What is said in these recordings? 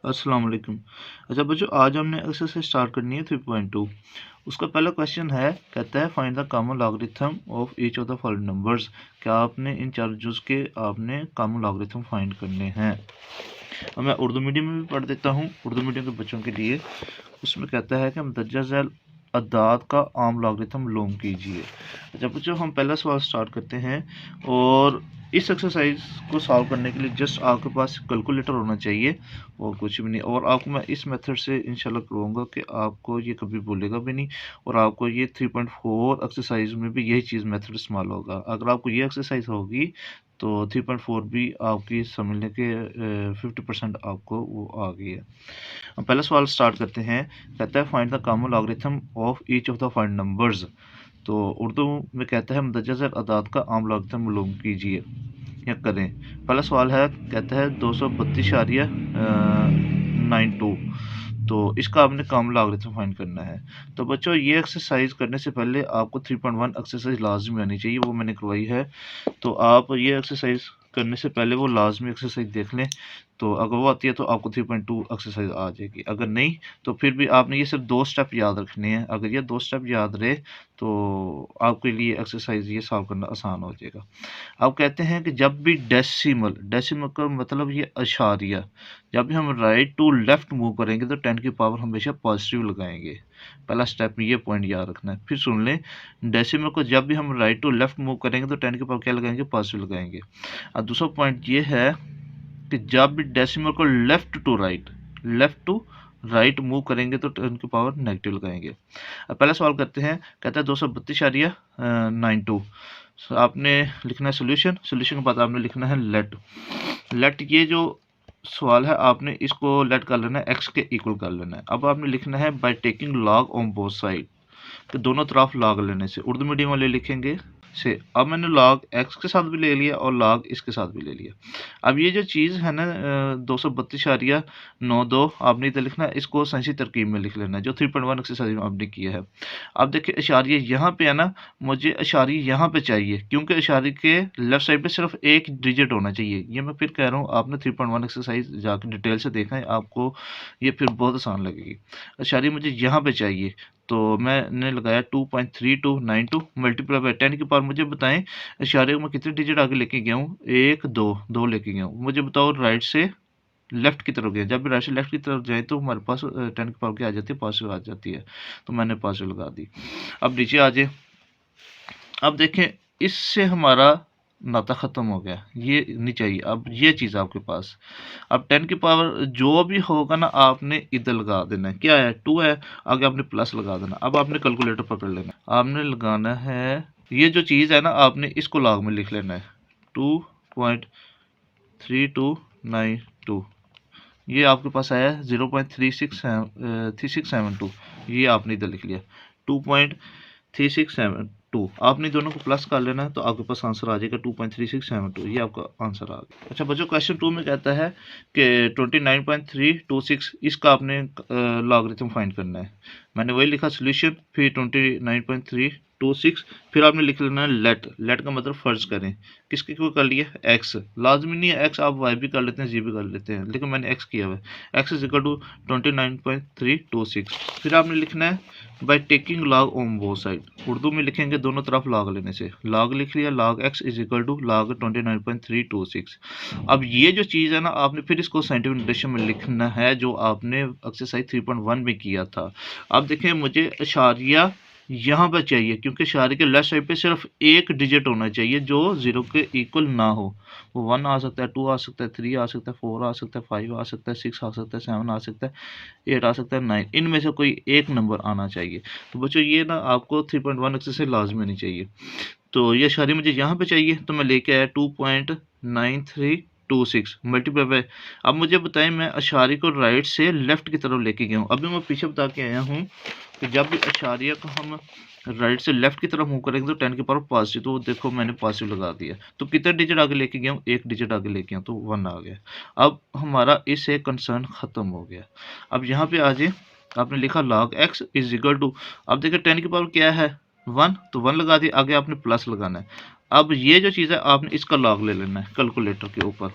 अस्सलाम वालेकुम। अच्छा बच्चों, आज हमने एक्सरसाइज स्टार्ट करनी है 3.2। उसका पहला क्वेश्चन है, कहता है find the common logarithm of each of the following numbers. क्या आपने इन चार चीज़ के आपने कॉमन लॉगरिथम फाइंड करने हैं। अब मैं उर्दू मीडियम में भी पढ़ देता हूँ, उर्दू मीडियम के बच्चों के लिए। उसमें कहता है कि मुतज्जा झैल अदाद का आम लॉगरिथम लोम कीजिए। अच्छा बच्चों, हम पहला सवाल स्टार्ट करते हैं। और इस एक्सरसाइज को सॉल्व करने के लिए जस्ट आपके पास कैलकुलेटर होना चाहिए और कुछ भी नहीं। और आपको मैं इस मेथड से इंशाल्लाह करवाऊंगा कि आपको ये कभी भूलेगा भी नहीं। और आपको ये 3.4 एक्सरसाइज में भी यही चीज़ मेथड इस्तेमाल होगा। अगर आपको ये एक्सरसाइज होगी तो 3.4 भी आपकी समझने के 50% आपको वो आ गई है। हम पहला सवाल स्टार्ट करते हैं। कहता है find the common logarithm of each of the find numbers. तो उर्दू में कहता है मुतज्जा झैल अदाद का आम लॉगरिथम मालूम कीजिए या करें। पहला सवाल है, कहता है 232.92। तो इसका आपने कॉमन लॉगरिथम फाइंड करना है। तो बच्चों, ये एक्सरसाइज करने से पहले आपको 3.1 एक्सरसाइज लाजमी आनी चाहिए, वो मैंने करवाई है। तो आप ये एक्सरसाइज करने से पहले वो लाजमी एक्सरसाइज देख लें। तो अगर वो आती है तो आपको 3.2 एक्सरसाइज आ जाएगी। अगर नहीं तो फिर भी आपने ये सिर्फ 2 स्टेप याद रखने हैं। अगर ये 2 स्टेप याद रहे तो आपके लिए एक्सरसाइज ये सॉल्व करना आसान हो जाएगा। अब कहते हैं कि जब भी डेसिमल डेसिमल का मतलब ये अशारिया, जब भी हम राइट टू लेफ्ट मूव करेंगे तो 10 की पावर हमेशा पॉजिटिव लगाएंगे। पहला स्टेप में ये पॉइंट याद रखना है। फिर सुन लें, डेसिमल को जब भी हम राइट टू लेफ्ट मूव करेंगे तो 10 की पावर क्या लगाएंगे, पॉजिटिव लगाएंगे। और दूसरा पॉइंट ये है कि जब भी डेसिमल को लेफ्ट टू राइट मूव करेंगे तो 10 की पावर नेगेटिव लगाएंगे। अब पहला सवाल करते हैं। कहता है 232.92। आपने लिखना है सोल्यूशन के बाद आपने लिखना है लेट। ये जो सवाल है आपने इसको लेट कर लेना है, एक्स के इक्वल कर लेना है। अब आपने लिखना है by taking log on both side. तो दोनों तरफ लॉग लेने से उर्दू मीडियम वाले लिखेंगे से। अब मैंने लॉग एक्स के साथ भी ले लिया और लॉग इसके साथ भी ले लिया। अब ये जो चीज़ है ना 232.92 आपने इधर लिखना है, इसको संशी तरकीब में लिख लेना है जो 3.1 एक्सरसाइज में आपने किया है। अब देखिए इशारिया यहाँ पे है ना, मुझे इशारी यहाँ पे चाहिए क्योंकि इशारे के लेफ्ट साइड पे सिर्फ एक डिजिट होना चाहिए। ये मैं फिर कह रहा हूँ, आपने 3.1 एक्सरसाइज जाकर डिटेल से देखा है, आपको ये फिर बहुत आसान लगेगी। इशारी मुझे यहाँ पे चाहिए तो मैंने लगाया 2.3292 मल्टीप्लाई बाय 10 की पावर। मुझे बताएं इशारे को मैं कितने डिजिट आगे लेके गया हूँ, 1 2 लेके गया हूँ। मुझे बताओ राइट से लेफ्ट की तरफ गया, जब भी राइट से लेफ्ट की तरफ जाए तो हमारे पास 10 की पावर क्या आ जाती है, पॉजिटिव आ जाती है। तो मैंने पॉजिटिव लगा दी। अब नीचे आ जाए। अब देखें इससे हमारा नाता ख़त्म हो गया, ये नहीं चाहिए। अब ये चीज़ आपके पास, अब 10 की पावर जो भी होगा ना आपने इधर लगा देना है। क्या है 2 है, आगे आपने प्लस लगा देना। अब आपने कैलकुलेटर पकड़ लेना, आपने लगाना है ये जो चीज़ है ना, आपने इसको लॉग में लिख लेना है 2.3292। ये आपके पास आया 0.3672। ये आपने इधर लिख लिया 2.3672। आपने दोनों को प्लस कर लेना है तो आपके पास आंसर आ जाएगा 2.3672। ये आपका आंसर आ गया। अच्छा बच्चों, क्वेश्चन 2 में कहता है कि 29.326 इसका आपने लॉगरिथम फाइंड करना है। मैंने वही लिखा सोल्यूशन, फिर 29.326, फिर आपने लिख लेना है लेट का मतलब फर्ज करें। किसके को कर लिया, एक्स। लाजमी नहीं है एक्स, आप वाई भी कर लेते हैं, जी भी कर लेते हैं, लेकिन मैंने एक्स किया हुआ है। X is equal to 29.326। फिर आपने लिखना है by taking log on both side. Urdu में लिखेंगे दोनों तरफ लॉग लेने से। लॉग लिख लिया, log X is equal to log 29.326। अब ये जो चीज़ है ना, आपने फिर इसको साइंटिफिक नोटेशन में लिखना है जो आपने एक्सरसाइज 3.1 में किया था। अब देखें मुझे इशारिया यहाँ पर चाहिए क्योंकि इशारे के लेफ्ट साइड पे सिर्फ एक डिजिट होना चाहिए जो 0 के इक्वल ना हो। वो 1 आ सकता है, 2 आ सकता है, 3 आ सकता है, 4 आ सकता है, 5 आ सकता है, 6 आ सकता है, 7 आ सकता है, 8 आ सकता है, 9। इनमें से कोई एक नंबर आना चाहिए। तो बच्चों ये ना आपको 3.1 एक्सरसाइज लाजमी नहीं चाहिए। तो ये इशारे मुझे यहाँ पे चाहिए तो मैं लेके आया 2.9326 मल्टीप्लाई बाय। अब मुझे बताएं मैं अशारी को राइट से लेफ्ट की तरफ लेके गया हूँ। अभी मैं पीछे बता के आया हूँ कि जब भी अशारिया को हम राइट से लेफ्ट की तरफ मूव करेंगे तो 10 की पावर पॉजिटिव। तो देखो मैंने पॉजिटिव लगा दिया। तो कितने डिजिट आगे लेके गया हूँ, एक डिजिट आगे लेके गया तो 1 आ गया। अब हमारा इससे कंसर्न ख़त्म हो गया। अब यहाँ पे आ जाए, आपने लिखा log x is equal to, अब देखिए 10 की पावर क्या है 1, तो 1 लगा दिया, आगे आपने प्लस लगाना है। अब ये जो चीज़ है आपने इसका लॉग ले लेना है कैलकुलेटर के ऊपर।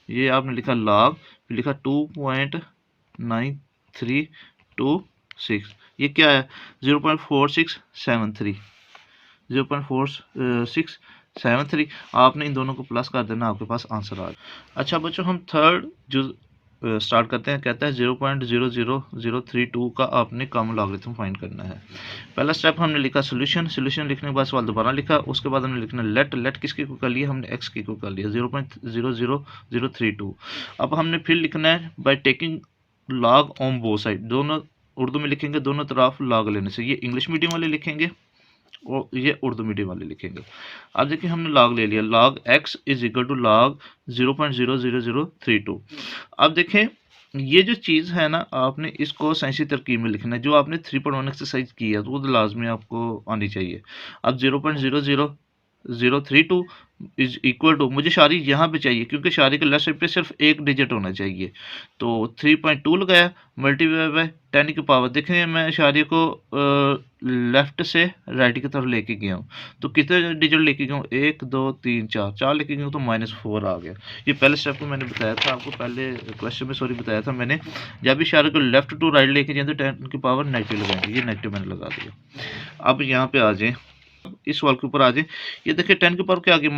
ये आपने लिखा log, फिर लिखा 2.9326, ये क्या है 0.4673, 0.4673। आपने इन दोनों को प्लस कर देना, आपके पास आंसर आ जाए। अच्छा बच्चों, हम थर्ड जो स्टार्ट करते हैं, कहता है 0.00032 का आपने कॉमन लॉगरिथम फाइंड करना है। पहला स्टेप हमने लिखा सोल्यूशन, सोल्यूशन लिखने के बाद सवाल दोबारा लिखा, उसके बाद हमने लिखना लेट, लेट किसके को कर लिया हमने एक्स की को कर लिया 0.00032। अब हमने फिर लिखना है by taking log on both side, दोनों उर्दू में लिखेंगे, दोनों तरफ लॉग लेने से। ये इंग्लिश मीडियम वाले लिखेंगे और ये उर्दू मीडियम वाले लिखेंगे। अब देखिए हमने लॉग ले लिया, log X is equal to log 0.00032। अब देखें ये जो चीज़ है ना, आपने इसको साइंसी तरकीब में लिखना है, जो आपने 3.1 एक्सरसाइज की है तो वो लाजमी आपको आनी चाहिए। अब 0.00032 इज इक्वल टू, मुझे शारी यहाँ पे चाहिए क्योंकि शारी के लेफ्ट साइड पे सिर्फ एक डिजिट होना चाहिए, तो 3.2 लगाया मल्टीप्लाई बाय 10 की पावर। देखें मैं शारी को लेफ्ट से राइट की तरफ लेके गया हूँ, तो कितने डिजिट लेके गया हूँ 1 2 3 4, 4 लेके गया हूँ तो -4 आ गया। ये पहले स्टेप को मैंने बताया था आपको, पहले क्वेश्चन में सॉरी बताया था मैंने, जब भी शारी को लेफ्ट टू राइट लेके जाए तो 10 की पावर नेगेटिव लगाएंगे, ये नेगेटिव मैंने लगा दिया। अब यहाँ पे आ जाए, इस सवाल के ऊपर आ जाए, ये देखिए 10 की पावर क्या आ गई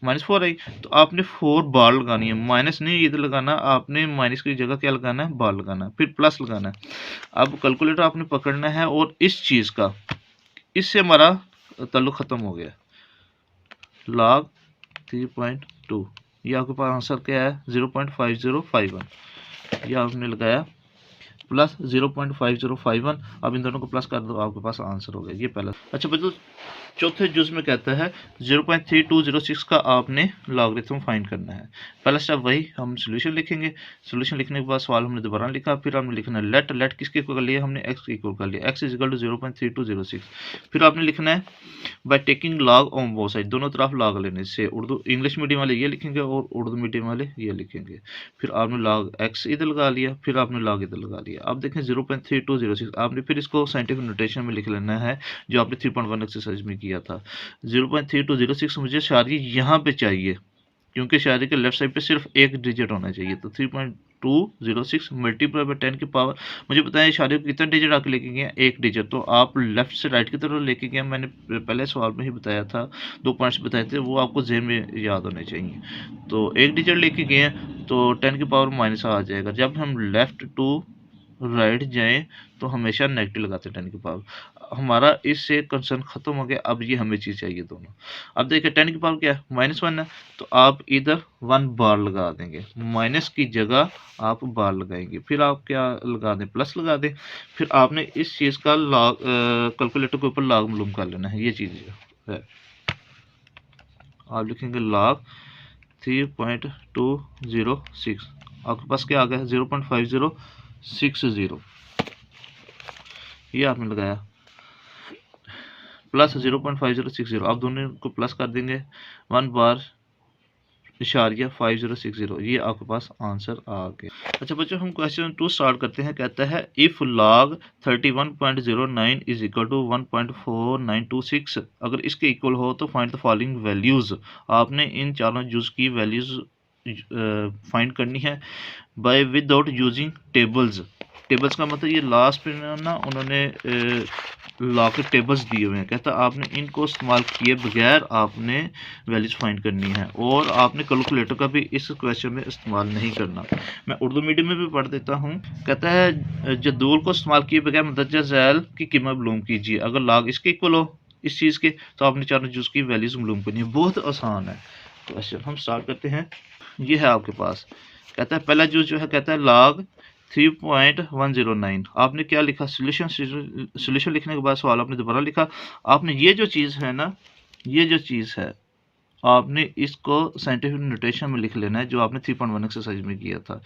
-4 आई, तो आपने 4 बार लगानी है, माइनस नहीं इधर लगाना, आपने माइनस की जगह क्या लगाना है बार लगाना है, फिर प्लस लगाना है। अब कैलकुलेटर आपने पकड़ना है और इस चीज़ का, इससे हमारा ताल्लुक ख़त्म हो गया, log 3.2, ये आपके पास आंसर क्या है 0.5051, ये आपने लगाया प्लस 0.5051। अब इन दोनों को प्लस कर दो, आपके पास आंसर हो गया, ये पहला। अच्छा बच्चों, चौथे जुज में कहता है 0.3206 का आपने लॉगरिथम फाइंड करना है। पहला स्टेप वही, हम सोल्यूशन लिखेंगे, सोल्यूशन लिखने के बाद सवाल हमने दोबारा लिखा, फिर हमने लिखना है लेट, लेट किसके इक्वल कर लिया हमने एक्स के इक्वल कर लिया, एक्स इज इक्वल टू 0.3206। फिर आपने लिखना है by taking log on both side, दोनों तरफ लॉग लेने से। उर्दू इंग्लिश मीडियम वाले ये लिखेंगे और उर्दू मीडियम वाले ये लिखेंगे। फिर आपने लॉग एक्स इधर लगा लिया, फिर आपने लॉग इधर लगा लिया। अब देखें 0.3206, आपने फिर इसको साइंटिफिक नोटेशन में लिख लेना है जो आपने 3.1 एक्सरसाइज में किया था। 0.3206 मुझे शारी यहाँ पे चाहिए क्योंकि शारी के लेफ्ट साइड पे सिर्फ एक डिजिट होना चाहिए, तो 3.206 मल्टीप्लाई बाय 10 की पावर, मुझे बताएं शारी को कितना डिजिट आके लेके गया एक डिजिट, तो आप लेफ्ट से राइट की तरफ लेके गया, मैंने पहले सवाल में ही बताया था, 2 पॉइंट्स बताए थे, वो आपको जेहन में याद होने चाहिए। तो एक डिजिट लेके गए तो 10 की पावर माइनस आ जाएगा, जब हम लेफ्ट टू राइट जाएं तो हमेशा नेगेटिव लगाते हैं 10 की पावर, हमारा इससे कंसर्न खत्म हो गया। अब ये हमें चीज़ चाहिए दोनों। अब देखिए 10 की पावर क्या है -1 है, तो आप इधर 1 बार लगा देंगे, माइनस की जगह आप बार लगाएंगे, फिर आप क्या लगा दें प्लस लगा दें, फिर आपने इस चीज़ का लॉग कैलकुलेटर के ऊपर लॉग मालूम कर लेना है, ये चीज़ है। आप लिखेंगे लॉग 3.206, आपके पास क्या आ गया 0.5060, ये आपने लगाया प्लस 0.5060, आप दोनों को प्लस कर देंगे 1 बार इशारिया 5060, ये आपके पास आंसर आ गया। अच्छा बच्चों, हम क्वेश्चन 2 स्टार्ट करते हैं। कहता है if log 31.09 is equal to 1.4926, अगर इसके इक्वल हो तो फाइंड द फॉलोइंग वैल्यूज। आपने इन चारों जूस की वैल्यूज फाइंड करनी है by without using tables. Tables का मतलब ये लास्ट पे ना उन्होंने लॉ के टेबल्स दिए हुए हैं, कहता आपने इनको इस्तेमाल किए बगैर आपने वैल्यूज फाइंड करनी है, और आपने कैलकुलेटर का भी इस क्वेश्चन में इस्तेमाल नहीं करना। मैं उर्दू मीडियम में भी पढ़ देता हूँ। कहता है जदूल को इस्तेमाल किए बगैर मदरजा झैल की कीमत मालूम कीजिए, अगर लॉग इसके इक्वल हो इस चीज़ के तो आपने चारों जूस की वैल्यूज मालूम करनी है। बहुत आसान है क्वेश्चन, हम स्टार्ट करते हैं। ये है आपके पास, कहता है पहला जूस जो है, कहता है log 3.109, आपने क्या लिखा सोल्यूशन, सोल्यूशन लिखने के बाद सवाल आपने दोबारा लिखा। आपने ये जो चीज़ है ना, ये जो चीज़ है आपने इसको साइंटिफिक नोटेशन में लिख लेना है जो आपने 3.1 एक्सरसाइज में किया था।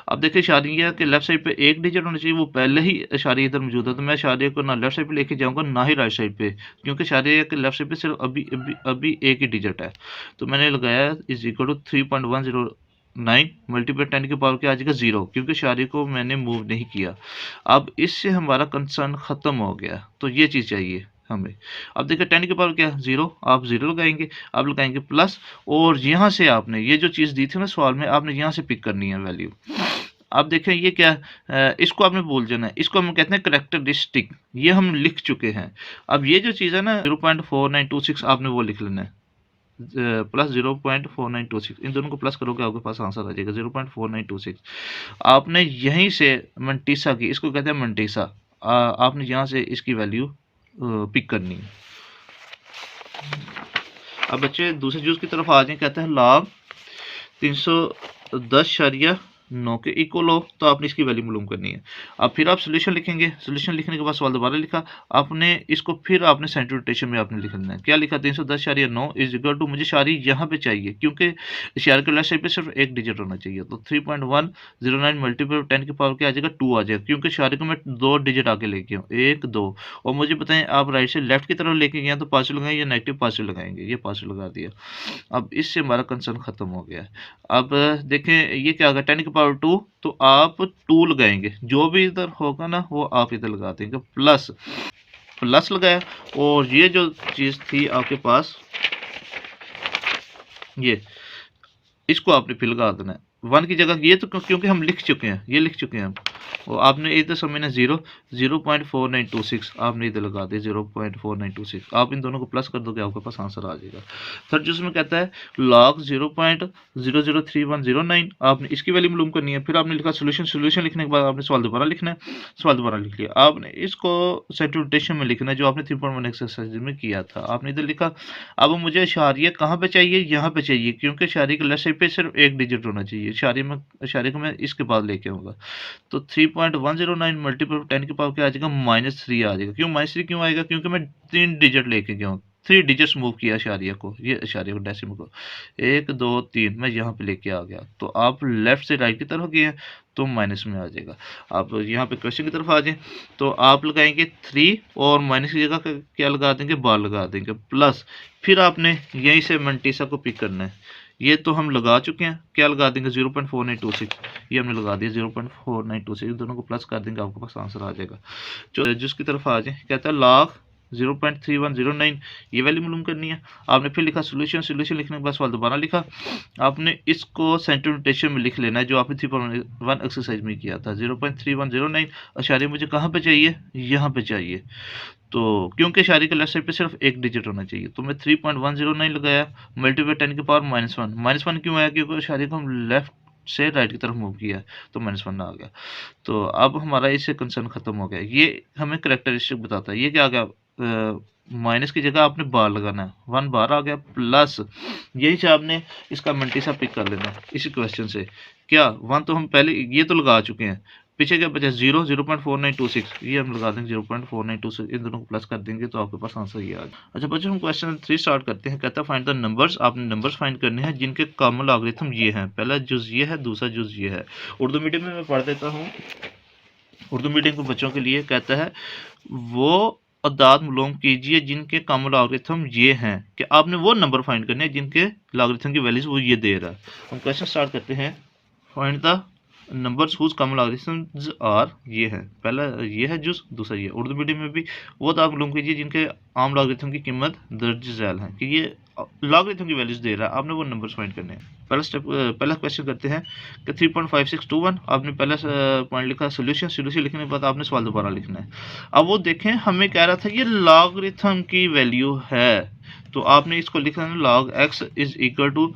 अब देखिए इशारिया के लेफ्ट साइड पे एक डिजिट होना चाहिए, वो पहले ही इशारिया इधर मौजूद है, तो मैं इशारिया को ना लेफ्ट साइड पे लेके जाऊंगा ना ही राइट साइड पे, क्योंकि इशारिया के लेफ्ट साइड पे सिर्फ अभी एक ही डिजिट है, तो मैंने लगाया इज इक्वल टू 3.109 मल्टीप्लाई 10 की पावर क्या आ जाएगा 0, क्योंकि इशारे को मैंने मूव नहीं किया। अब इससे हमारा कंसर्न ख़त्म हो गया, तो ये चीज़ चाहिए हमें। अब देखिए 10 की पावर क्या है 0, आप 0 लगाएंगे, आप लगाएंगे प्लस, और यहाँ से आपने ये जो चीज़ दी थी ना सवाल में, आपने यहाँ से पिक करनी है वैल्यू। अब देखें ये क्या है, इसको आपने भूल जाना है, इसको हम कहते हैं करेक्टरिस्टिक, ये हम लिख चुके हैं। अब ये जो चीज़ है ना 0.4926 आपने वो लिख लेना है, प्लस 0.4926, इन दोनों को प्लस करोगे आपके पास आंसर आ जाएगा 0.4926। आपने यहीं से मंटीसा की, इसको कहते हैं मंटीसा, आपने यहाँ से इसकी वैल्यू पिक करनी है। अब बच्चे दूसरे जूस की तरफ आ जाए, कहते हैं log 310.9 के इक्वल हो, तो आपने इसकी वैल्यू मालूम करनी है। अब फिर आप सोल्यूशन लिखेंगे, सोल्यूशन लिखने के बाद सवाल दोबारा लिखा आपने, इसको फिर आपने सेंटर रोटेशन में आपने लिखना है। क्या लिखा 310.9 इज इक्वल टू, मुझे इशारी यहाँ पे चाहिए क्योंकि इशारे के लेफ्ट साइड पे सिर्फ एक डिजिट होना चाहिए, तो 3.109 मल्टीपल 10 की पावर क्या आ जाएगा 2 आ जाएगा, क्योंकि इशारे को मैं 2 डिजिट आगे लेके आऊँ 1 2। और मुझे बताएं आप राइट से लेफ्ट की तरफ लेके गए तो पॉजिटिव लगाएंगे या नेगेटिव पॉजिटिव लगाएंगे, ये पॉजिटिव लगा दिया। अब इससे हमारा कंसर्न खत्म हो गया है। अब देखें ये क्या होगा 10 की पावर 2, तो आप 2 लगाएंगे, जो भी इधर होगा ना वो आप इधर लगा देंगे, प्लस प्लस लगाया, और ये जो चीज़ थी आपके पास ये, इसको आपने फिर लगा देना है 1 की जगह, ये तो क्योंकि हम लिख चुके हैं, ये लिख चुके हैं हम, और आपने इधर समझना 0.4926 आपने इधर लगा दिया 0.4926, आप इन दोनों को प्लस कर दोगे आपके पास आंसर आ जाएगा। थर्ड जिसमें कहता है log 0.003109, आपने इसकी वैल्यू मालूम करनी है। फिर आपने लिखा सोल्यूशन, सोल्यूशन लिखने के बाद आपने सवाल दोबारा लिखना है, सवाल दोबारा लिख लिया, आपने इसको सेंटर रोटेशन में लिखना है जो आपने 3.1 एक्सरसाइज में किया था, आपने इधर लिखा। अब मुझे इशारिया कहाँ पे चाहिए, यहाँ पे चाहिए, क्योंकि इशारे के लेफ्ट साइड पे सिर्फ एक डिजिट होना चाहिए, इशारे को मैं इसके बाद लेके आऊँगा, तो 3.109 मल्टीपल 10 की पावर क्या आ जाएगा -3 आ जाएगा। क्यों -3 क्यों आएगा, क्योंकि मैं 3 डिजिट लेके गया हूँ, 3 डिजिट्स मूव किया इशारिया को, ये इशारे को डेसिमल को 1 2 3 मैं यहाँ पे लेके आ गया, तो आप लेफ्ट से राइट की तरफ गए हैं तो माइनस में आ जाएगा। आप यहाँ पे क्वेश्चन की तरफ आ जाएं तो आप लगाएंगे 3 और माइनस की जगह क्या लगा देंगे, बार लगा देंगे, प्लस फिर आपने यहीं से मंटीसा को पिक करना है, ये तो हम लगा चुके हैं, क्या लगा देंगे 0.4926, ये हमने लगा दिया 0.4926, इन दोनों को प्लस कर देंगे आपके पास आंसर आ जाएगा। जिसकी तरफ आ जाए कहता है log 0.3109, ये वैल्यू मालूम करनी है। आपने फिर लिखा सोल्यूशन, सोल्यूशन लिखने के बाद सवाल दोबारा लिखा, आपने इसको सेंटर रोटेशन में लिख लेना है जो आपने 3.1 एक्सरसाइज में किया था 0.3109, इशारे मुझे कहाँ पे चाहिए, यहाँ पे चाहिए, तो क्योंकि इशारे के लेफ्ट साइड पे सिर्फ एक डिजिट होना चाहिए, तो मैं 3.109 लगाया मल्टीप्लाई 10 की पावर -1, -1 क्यों आया, क्योंकि इशारे को हम लेफ्ट से राइट की तरफ मूव किया है तो -1 आ गया। तो अब हमारा इससे कंसर्न खत्म हो गया, ये हमें करेक्टरिस्टिक बताता है। ये क्या आ गया, माइनस की जगह आपने बार लगाना है, 1 बार आ गया, प्लस यही से आपने इसका मल्टीसा पिक कर लेना है इसी क्वेश्चन से। क्या 1 तो हम पहले ये तो लगा चुके हैं, पीछे क्या बचा 0.4926, ये हम लगा देंगे 0.4926, इन दोनों को प्लस कर देंगे तो आपके पास आंसर ये आ जाए। अच्छा बच्चों हम क्वेश्चन 3 स्टार्ट करते हैं। कहता है फाइंड द नंबर्स, आपने नंबर्स फाइंड करने हैं जिनके कॉमन लॉगरिथम ये हैं, पहला जुज ये है, दूसरा जुज ये है। उर्दू मीडियम में मैं पढ़ देता हूँ, उर्दू मीडियम के बच्चों के लिए कहता है वो अदाद मालूम कीजिए जिनके कॉमन लॉगरिथम ये हैं, कि आपने वो नंबर फाइंड करने हैं जिनके लॉगरिथम की वैल्यूज वो ये दे रहा है। हम क्वेश्चन स्टार्ट करते हैं, find the numbers whose common logarithms are, ये है पहला, ये है जुज, दूसरा ये। उर्दू मीडियम में भी वो तो आप मालूम कीजिए जिनके आम लॉगरिथम की कीमत दर्ज झैल है, कि ये लॉगरिथम की वैल्यूज दे रहा है, आपने वो नंबर्स फाइंड करने हैं। पहला स्टेप, पहला क्वेश्चन करते हैं कि 3.5621, आपने पहला पॉइंट लिखा सोल्यूशन, सोल्यूशन लिखने के बाद आपने सवाल दोबारा लिखना है। अब वो देखें हमें कह रहा था ये लॉगरिथम की वैल्यू है, तो आपने इसको लिखना है log x is equal to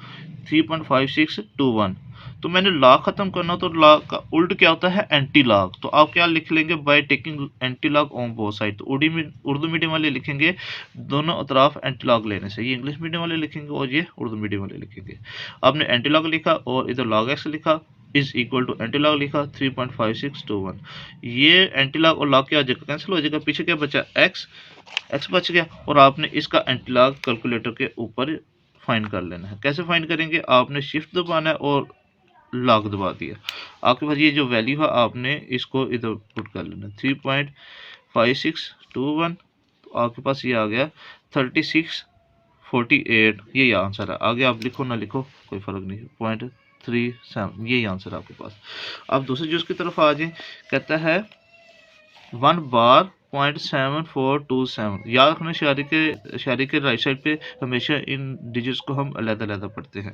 3.5621, तो मैंने लॉग खत्म करना, तो लॉग का उल्ट क्या होता है एंटी लॉग, तो आप क्या लिख लेंगे bye taking anti log on both side, तो उर्दू मीडियम वाले लिखेंगे दोनों अतराफ एंटी लॉग लेने से, ये इंग्लिश मीडियम वाले लिखेंगे और ये उर्दू मीडियम वाले लिखेंगे। आपने एंटी लॉग लिखा और इधर log x लिखा is equal to anti log लिखा 3.5621, ये एंटी लॉग और लॉग क्या हो जाएगा, कैंसिल हो जाएगा, पीछे क्या बचा x बच गया, और आपने इसका एंटी लॉग कैलकुलेटर के ऊपर फाइंड कर लेना है। कैसे फाइंड करेंगे, आपने शिफ्ट दबाना है और लॉग दबा दिया, आपके पास ये जो वैल्यू है आपने इसको इधर पुट कर लेना 3.5621, तो आपके पास ये आ गया 3648, ये आंसर है। आगे आप लिखो ना लिखो कोई फर्क नहीं है, 0.37 यही आंसर है आपके पास। अब दूसरे जूस की तरफ आ जाए, कहता है 1 बार 1.7427 याद रखना, शायरी के राइट साइड पे हमेशा इन डिजिट्स को हम अलग-अलग पढ़ते हैं।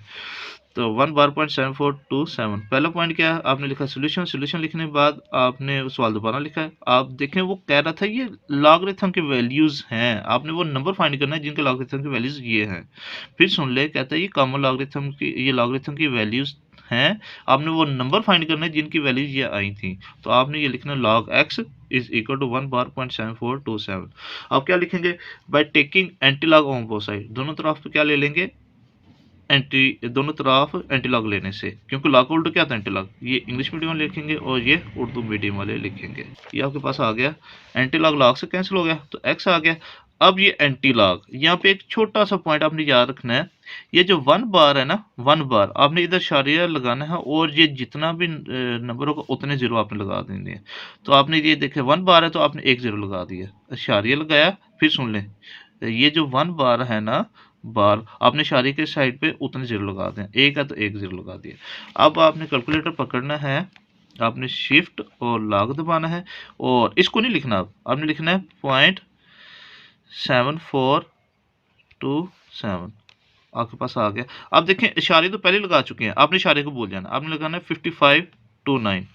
तो 1 बार 0.7427 पहला पॉइंट क्या है, आपने लिखा सोल्यूशन। सोल्यूशन लिखने के बाद आपने सवाल दोबारा लिखा है। आप देखें वो कह रहा था ये लॉगरिथम के वैल्यूज़ हैं, आपने वो नंबर फाइंड करना है जिनके लॉगरिथम की वैल्यूज़ ये हैं। फिर सुन ले, कहता है ये कॉमन लॉगरिथम की, ये लॉगरिथम की वैल्यूज़ हैं, आपने वो नंबर फाइंड करना है जिनकी वैल्यूज ये आई थी। तो आपने ये लिखना log x is equal to 1 bar 0.7427। आप क्या लिखेंगे, by taking anti log on both side, दोनों तरफ पे क्या ले लेंगे, दोनों तरफ एंटी लॉग लेने से, क्योंकि लॉग का उल्टा क्या था एंटी लॉग, ये इंग्लिश मीडियम वाले लिखेंगे और ये उर्दू मीडियम वाले लिखेंगे। ये आपके पास आ गया, एंटी लॉग लॉग से कैंसिल हो गया तो x आ गया। अब ये एंटी लॉग, यहाँ पे एक छोटा सा पॉइंट आपने याद रखना है, ये जो 1 बार है ना, 1 बार आपने इधर शारिया लगाना है और ये जितना भी नंबर होगा उतने जीरो आपने लगा देंगे। तो आपने ये देखे 1 बार है तो आपने एक जीरो लगा दिया, शारिया लगाया। फिर सुन लें, ये जो 1 बार है ना, बार आपने शारी के साइड पे उतने जीरो लगा दें, एक है तो एक जीरो लगा दिया। अब आपने कैलकुलेटर पकड़ना है, आपने शिफ्ट और लॉग दबाना है और इसको नहीं लिखना, आपने लिखना है 0.7427 आपके पास आ गया। अब देखें इशारे तो पहले लगा चुके हैं, आपने इशारे को भूल जाना, आपने लगाना है 5529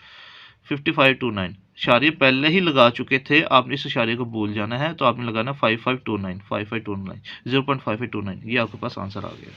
5529 इशारे पहले ही लगा चुके थे, आपने इस इशारे को भूल जाना है, तो आपने लगाना 5529 0.5529, ये आपके पास आंसर आ गया।